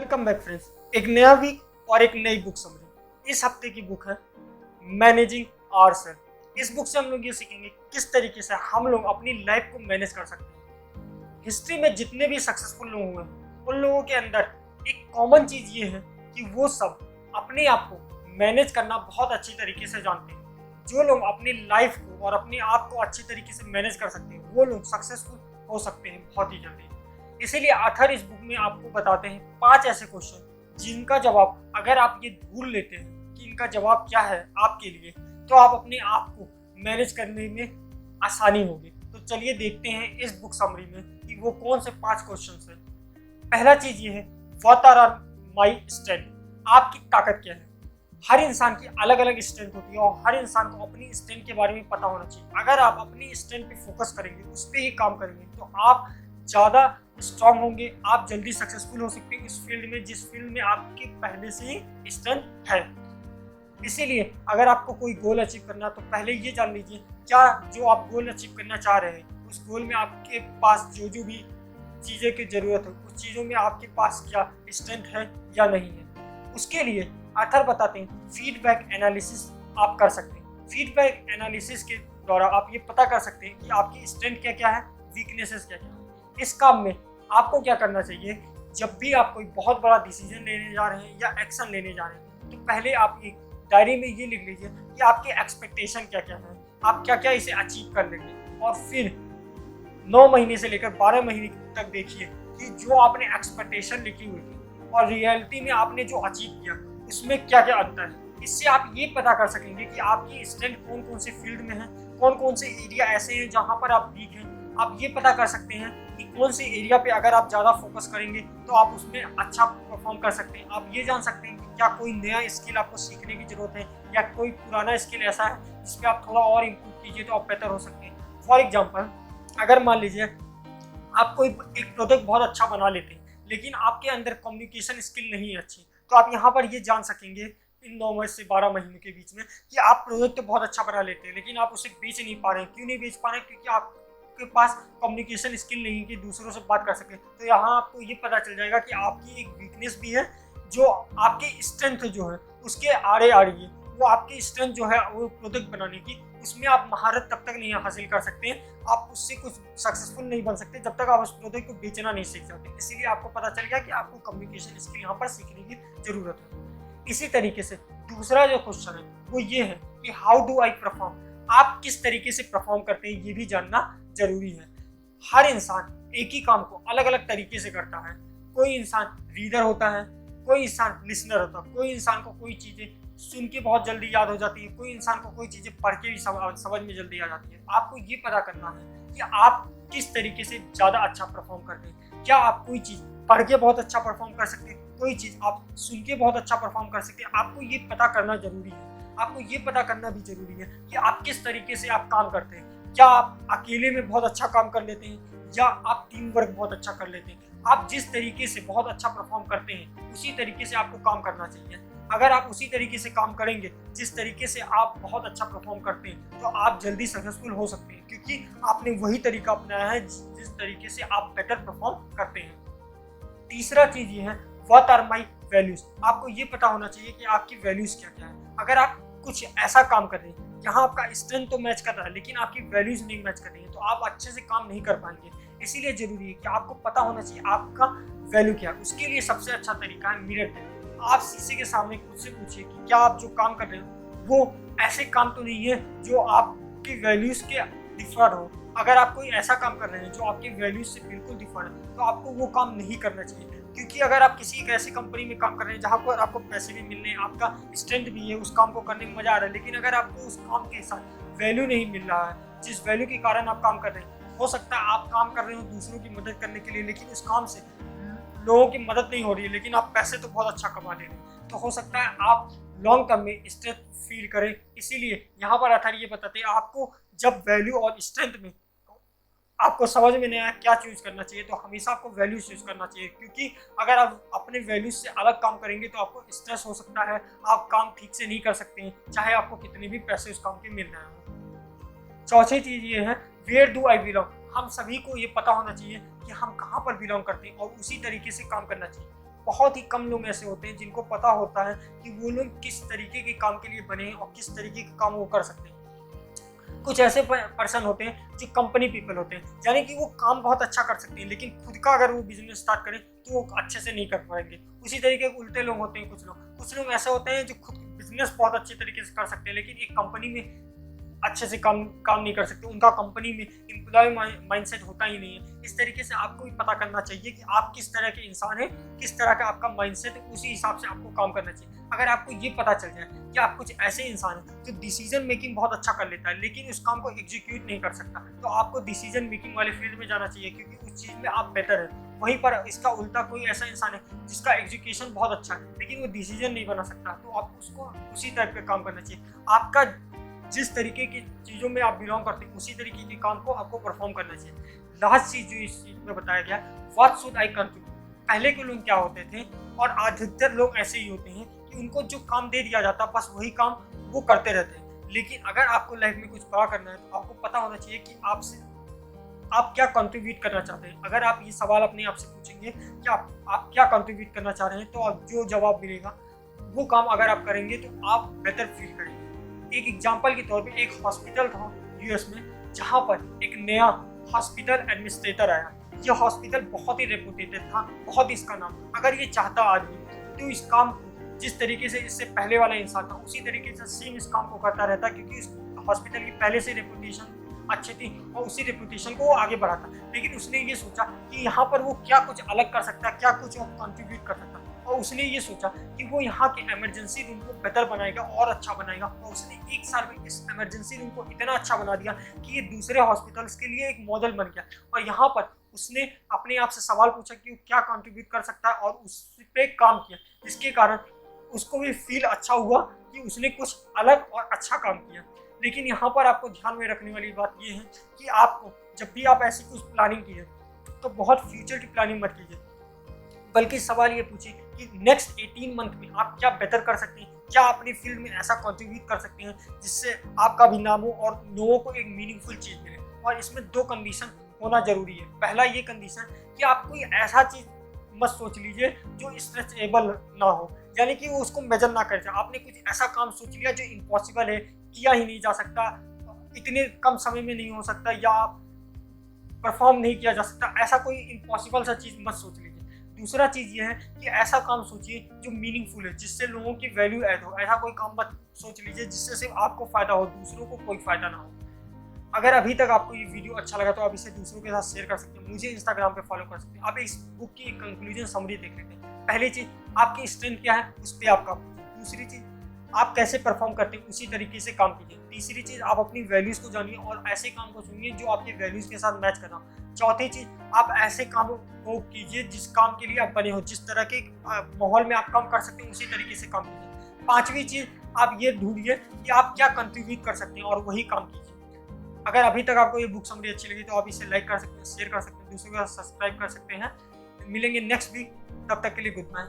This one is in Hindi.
Welcome back friends. एक नया वीक और एक नई बुक समरी। इस हफ्ते की बुक है मैनेजिंग आवरसेल्फ। इस बुक से हम लोग ये सीखेंगे किस तरीके से हम लोग अपनी लाइफ को मैनेज कर सकते हैं। हिस्ट्री में जितने भी सक्सेसफुल लोग हुए हैं उन लोगों के अंदर एक कॉमन चीज ये है कि वो सब अपने आप को मैनेज करना बहुत अच्छी तरीके से जानते हैं। जो लोग अपनी लाइफ को और अपने आप को अच्छी तरीके से मैनेज कर सकते हैं वो लोग सक्सेसफुल हो सकते हैं बहुत ही जल्दी। इसीलिए आथर इस बुक में आपको बताते हैं 5 ऐसे क्वेश्चन जिनका जवाब अगर आप ये ढूंढ लेते हैं कि इनका जवाब क्या है आपके लिए, तो आप अपने आप को मैनेज करने में आसानी होगी। तो चलिए देखते हैं इस बुक समरी में कि वो कौन से 5 क्वेश्चन हैं। पहला चीज ये है, व्हाट आर माई स्ट्रेंथ। आपकी ताकत क्या है। हर इंसान की अलग अलग स्ट्रेंथ होती है और हर इंसान को अपनी स्ट्रेंथ के बारे में पता होना चाहिए। अगर आप अपनी स्ट्रेंथ पे फोकस करेंगे, उस पर ही काम करेंगे, तो आप ज़्यादा स्ट्रांग होंगे, आप जल्दी सक्सेसफुल हो सकते हैं इस फील्ड में जिस फील्ड में आपकी पहले से ही स्ट्रेंथ है। इसीलिए अगर आपको कोई गोल अचीव करना है तो पहले ये जान लीजिए क्या जो आप गोल अचीव करना चाह रहे हैं उस गोल में आपके पास जो जो भी चीज़ें की ज़रूरत है उस चीज़ों में आपके पास क्या स्ट्रेंथ है या नहीं है। उसके लिए आथर बताते हैं फीडबैक एनालिसिस आप कर सकते हैं। फीडबैक एनालिसिस के द्वारा आप ये पता कर सकते हैं कि आपकी स्ट्रेंथ क्या क्या है, वीकनेसेस क्या क्या है। इस काम में आपको क्या करना चाहिए, जब भी आप कोई बहुत बड़ा डिसीजन लेने जा रहे हैं या एक्शन लेने जा रहे हैं तो पहले आप एक डायरी में ये लिख लीजिए कि आपके एक्सपेक्टेशन क्या क्या है, आप क्या क्या इसे अचीव कर लेंगे। और फिर 9 महीने से लेकर 12 महीने तक देखिए कि जो आपने एक्सपेक्टेशन लिखी हुई थी और रियलिटी में आपने जो अचीव किया उसमें क्या क्या अंतर है। इससे आप ये पता कर सकेंगे कि आपकी स्ट्रेंथ कौन कौन से फील्ड में है, कौन कौन से एरिया ऐसे हैं जहाँ पर आप वीक हैं। आप ये पता कर सकते हैं कि कौन से एरिया पे अगर आप ज़्यादा फोकस करेंगे तो आप उसमें अच्छा परफॉर्म कर सकते हैं। आप ये जान सकते हैं कि क्या कोई नया स्किल आपको सीखने की ज़रूरत है या कोई पुराना स्किल ऐसा है जिस पर आप थोड़ा और इम्प्रूव कीजिए तो आप बेहतर हो सकते हैं। फॉर एग्जाम्पल, अगर मान लीजिए आप कोई एक प्रोडक्ट बहुत अच्छा बना लेते हैं लेकिन आपके अंदर कम्युनिकेशन स्किल नहीं है अच्छी, तो आप यहाँ पर ये जान सकेंगे इन 9 से 12 महीनों के बीच में कि आप प्रोडक्ट तो बहुत अच्छा बना लेते हैं लेकिन आप उसे बेच नहीं पा रहे हैं। क्यों नहीं बेच पा रहे हैं? क्योंकि आपके पास कम्युनिकेशन स्किल नहीं है कि दूसरों से बात कर सके। तो यहाँ आपको ये पता चल जाएगा कि आपकी एक वीकनेस भी है जो आपकी स्ट्रेंथ जो है उसके आड़े आ रही है। वो आपकी स्ट्रेंथ जो है वो प्रोडक्ट बनाने की, उसमें आप महारत तब तक नहीं हासिल कर सकते हैं, आप उससे कुछ सक्सेसफुल नहीं बन सकते जब तक आप उस प्रोडक्ट को बेचना नहीं सीख जाते। इसीलिए आपको पता चल गया कि आपको कम्युनिकेशन स्किल यहाँ पर सीखने की जरूरत है। इसी तरीके से दूसरा जो क्वेश्चन है वो ये है कि हाउ डू आई परफॉर्म। आप किस तरीके से परफॉर्म करते हैं ये भी जानना जरूरी है। हर इंसान एक ही काम को अलग अलग तरीके से करता है। कोई इंसान रीडर होता है, कोई इंसान लिसनर होता है, कोई इंसान को कोई चीज़ें सुन के बहुत जल्दी याद हो जाती है, कोई इंसान को कोई चीज़ें पढ़ के भी समझ में जल्दी आ जाती है। आपको ये पता करना है कि आप किस तरीके से ज़्यादा अच्छा परफॉर्म करते हैं। क्या आप कोई चीज़ पढ़ के बहुत अच्छा परफॉर्म कर सकते हैं, कोई चीज़ आप सुन के बहुत अच्छा परफॉर्म कर सकते हैं। आपको ये पता करना जरूरी है। आपको ये पता करना भी जरूरी है कि आप किस तरीके से आप काम करते हैं। क्या आप अकेले में बहुत अच्छा काम कर लेते हैं या आप टीम वर्क बहुत अच्छा कर लेते हैं। आप जिस तरीके से बहुत अच्छा परफॉर्म करते हैं उसी तरीके से आपको काम करना चाहिए। अगर आप उसी तरीके से काम करेंगे जिस तरीके से आप बहुत अच्छा परफॉर्म करते हैं तो आप जल्दी सक्सेसफुल हो सकते हैं, क्योंकि आपने वही तरीका अपनाया है जिस तरीके से आप बेटर परफॉर्म करते हैं। तीसरा चीज ये है, व्हाट आर माई वैल्यूज। आपको ये पता होना चाहिए कि आपकी वैल्यूज क्या क्या है। अगर आप कुछ ऐसा काम कर रहे हैं जहाँ आपका स्ट्रेंथ तो मैच कर रहा है लेकिन आपकी वैल्यूज नहीं मैच कर रही है तो आप अच्छे से काम नहीं कर पाएंगे। इसीलिए जरूरी है कि आपको पता होना चाहिए आपका वैल्यू क्या है। उसके लिए सबसे अच्छा तरीका है मिरर टेस्ट। आप शीशे के सामने खुद से पूछिए कि क्या आप जो काम कर रहे हो वो ऐसे काम तो नहीं है जो आपकी वैल्यूज के डिफर हो। अगर आप कोई ऐसा काम कर रहे हैं जो आपकी वैल्यूज से बिल्कुल डिफर है तो आपको वो काम नहीं करना चाहिए। क्योंकि अगर आप किसी एक ऐसी कंपनी में काम कर रहे हैं जहाँ पर आपको पैसे भी मिल रहे हैं, आपका स्ट्रेंथ भी है, उस काम को करने में मजा आ रहा है, लेकिन अगर आपको उस काम के साथ वैल्यू नहीं मिल रहा है जिस वैल्यू के कारण आप काम कर रहे हैं, हो सकता है आप काम कर रहे हो दूसरों की मदद करने के लिए लेकिन उस काम से लोगों की मदद नहीं हो रही है लेकिन आप पैसे तो बहुत अच्छा कमा ले रहे हैं, तो हो सकता है आप लॉन्ग टर्म में स्ट्रेस फील करें। इसीलिए यहाँ पर आथर ये बताते हैं आपको जब वैल्यू और स्ट्रेंथ में आपको समझ में नहीं आया क्या चूज करना चाहिए तो हमेशा आपको वैल्यू चूज करना चाहिए। क्योंकि अगर आप अपने वैल्यूज से अलग काम करेंगे तो आपको स्ट्रेस हो सकता है, आप काम ठीक से नहीं कर सकते हैं चाहे आपको कितने भी पैसे उस काम के मिल रहे हो। चौथी चीज ये है, वेयर डू आई बिलोंग। हम सभी को ये पता होना चाहिए कि हम कहाँ पर बिलोंग करते हैं और उसी तरीके से काम करना चाहिए। बहुत ही कम लोग ऐसे होते हैं जिनको पता होता है कि वो लोग किस तरीके के काम के लिए बने हैं और किस तरीके के काम वो कर सकते हैं। कुछ ऐसे पर्सन होते हैं जो कंपनी पीपल होते हैं, यानी कि वो काम बहुत अच्छा कर सकते हैं लेकिन खुद का अगर वो बिजनेस स्टार्ट करें तो वो अच्छे से नहीं कर पाएंगे। उसी तरीके के उल्टे लोग होते हैं, कुछ लोग ऐसे होते हैं जो खुद बिजनेस बहुत अच्छे तरीके से कर सकते हैं लेकिन एक कंपनी में अच्छे से काम नहीं कर सकते, उनका कंपनी में एम्प्लॉय माइंडसेट होता ही नहीं है। इस तरीके से आपको भी पता करना चाहिए कि आप किस तरह के इंसान हैं, किस तरह का आपका माइंडसेट है, उसी हिसाब से आपको काम करना चाहिए। अगर आपको ये पता चल जाए कि आप कुछ ऐसे इंसान हैं जो डिसीजन मेकिंग बहुत अच्छा कर लेता है लेकिन उस काम को एग्जीक्यूट नहीं कर सकता, तो आपको डिसीजन मेकिंग वाले फील्ड में जाना चाहिए क्योंकि उस चीज़ में आप बेटर है। वहीं पर इसका उल्टा कोई ऐसा इंसान है जिसका एजुकेशन बहुत अच्छा है लेकिन वो डिसीजन नहीं बना सकता, तो आप उसको उसी टाइप का काम करना चाहिए। आपका जिस तरीके की चीज़ों में आप बिलोंग करते हैं उसी तरीके के काम को आपको परफॉर्म करना चाहिए। लास्ट चीज़ जो इस चीज़ में बताया गया, व्हाट शुड आई कंट्रीब्यूट। पहले के लोग क्या होते थे और अधिकतर लोग ऐसे ही होते हैं कि उनको जो काम दे दिया जाता बस वही काम वो करते रहते हैं। लेकिन अगर आपको लाइफ में कुछ बड़ा करना है तो आपको पता होना चाहिए कि आप क्या कंट्रीब्यूट करना चाहते हैं। अगर आप ये सवाल अपने आप से पूछेंगे कि आप क्या कंट्रीब्यूट करना चाह रहे हैं तो आप जो जवाब मिलेगा वो काम अगर आप करेंगे तो आप बेटर फील करेंगे। एक एग्जांपल के तौर पे एक हॉस्पिटल था यूएस में जहाँ पर एक नया हॉस्पिटल एडमिनिस्ट्रेटर आया। यह हॉस्पिटल बहुत ही रेपुटेटेड था, बहुत ही इसका नाम। अगर ये चाहता आदमी तो इस काम को जिस तरीके से इससे पहले वाला इंसान था उसी तरीके से सेम इस काम को करता रहता क्योंकि इस हॉस्पिटल की पहले से रेपुटेशन अच्छी थी और उसी रेपुटेशन को वो आगे बढ़ाता। लेकिन उसने ये सोचा कि यहाँ पर वो क्या कुछ अलग कर सकता है, क्या कुछ कंट्रीब्यूट कर सकता है, और उसने ये सोचा कि वो यहाँ के इमरजेंसी रूम को बेहतर बनाएगा और अच्छा बनाएगा। और उसने 1 साल में इस इमरजेंसी रूम को इतना अच्छा बना दिया कि ये दूसरे हॉस्पिटल्स के लिए एक मॉडल बन गया। और यहाँ पर उसने अपने आप से सवाल पूछा कि वो क्या कंट्रीब्यूट कर सकता है और उस पर काम किया, जिसके कारण उसको भी फील अच्छा हुआ कि उसने कुछ अलग और अच्छा काम किया। लेकिन यहाँ पर आपको ध्यान में रखने वाली बात ये है कि आपको जब भी आप ऐसी कुछ प्लानिंग कीजिए तो बहुत फ्यूचर की प्लानिंग मत कीजिए, बल्कि सवाल ये पूछिए कि नेक्स्ट 18 मंथ में आप क्या बेहतर कर सकते हैं, क्या अपनी फील्ड में ऐसा कंट्रीब्यूट कर सकते हैं जिससे आपका भी नाम हो और लोगों को एक मीनिंगफुल चीज़ मिले। और इसमें 2 कंडीशन होना जरूरी है। पहला ये कंडीशन कि आप कोई ऐसा चीज़ मत सोच लीजिए जो स्ट्रेचेबल ना हो, यानी कि वो उसको मेजर ना कर जाए। आपने कुछ ऐसा काम सोच लिया जो इम्पॉसिबल है, किया ही नहीं जा सकता, इतने कम समय में नहीं हो सकता या परफॉर्म नहीं किया जा सकता, ऐसा कोई इम्पॉसिबल सा चीज़ मत सोच लीजिए। दूसरा चीज़ ये है कि ऐसा काम सोचिए जो मीनिंगफुल है, जिससे लोगों की वैल्यू ऐड हो। ऐसा कोई काम मत सोच लीजिए जिससे सिर्फ आपको फ़ायदा हो, दूसरों को कोई फ़ायदा ना हो। अगर अभी तक आपको ये वीडियो अच्छा लगा तो आप इसे दूसरों के साथ शेयर कर सकते हैं, मुझे इंस्टाग्राम पे फॉलो कर सकते हैं। आप इस बुक की एक कंक्लूजन समरी देख लेते हैं। पहली चीज़, आपकी स्ट्रेंथ क्या है उस पर आप काम कीजिए। दूसरी चीज़, आप कैसे परफॉर्म करते हैं उसी तरीके से काम कीजिए। तीसरी चीज़, आप अपनी वैल्यूज़ को जानिए और ऐसे काम को चुनिए जो आपके वैल्यूज़ के साथ मैच करना। चौथी चीज़, आप ऐसे काम को कीजिए जिस काम के लिए आप बने हो, जिस तरह के माहौल में आप काम कर सकते हैं उसी तरीके से काम कीजिए। पांचवी चीज़, आप ये ढूंढिए कि आप क्या कंट्रीब्यूट कर सकते हैं और वही काम कीजिए। अगर अभी तक आपको ये बुक समरी अच्छी लगी तो आप इसे लाइक कर सकते हैं, शेयर कर सकते हैं, दूसरों के साथ सब्सक्राइब कर सकते हैं। मिलेंगे नेक्स्ट वीक, तब तक के लिए गुड बाय।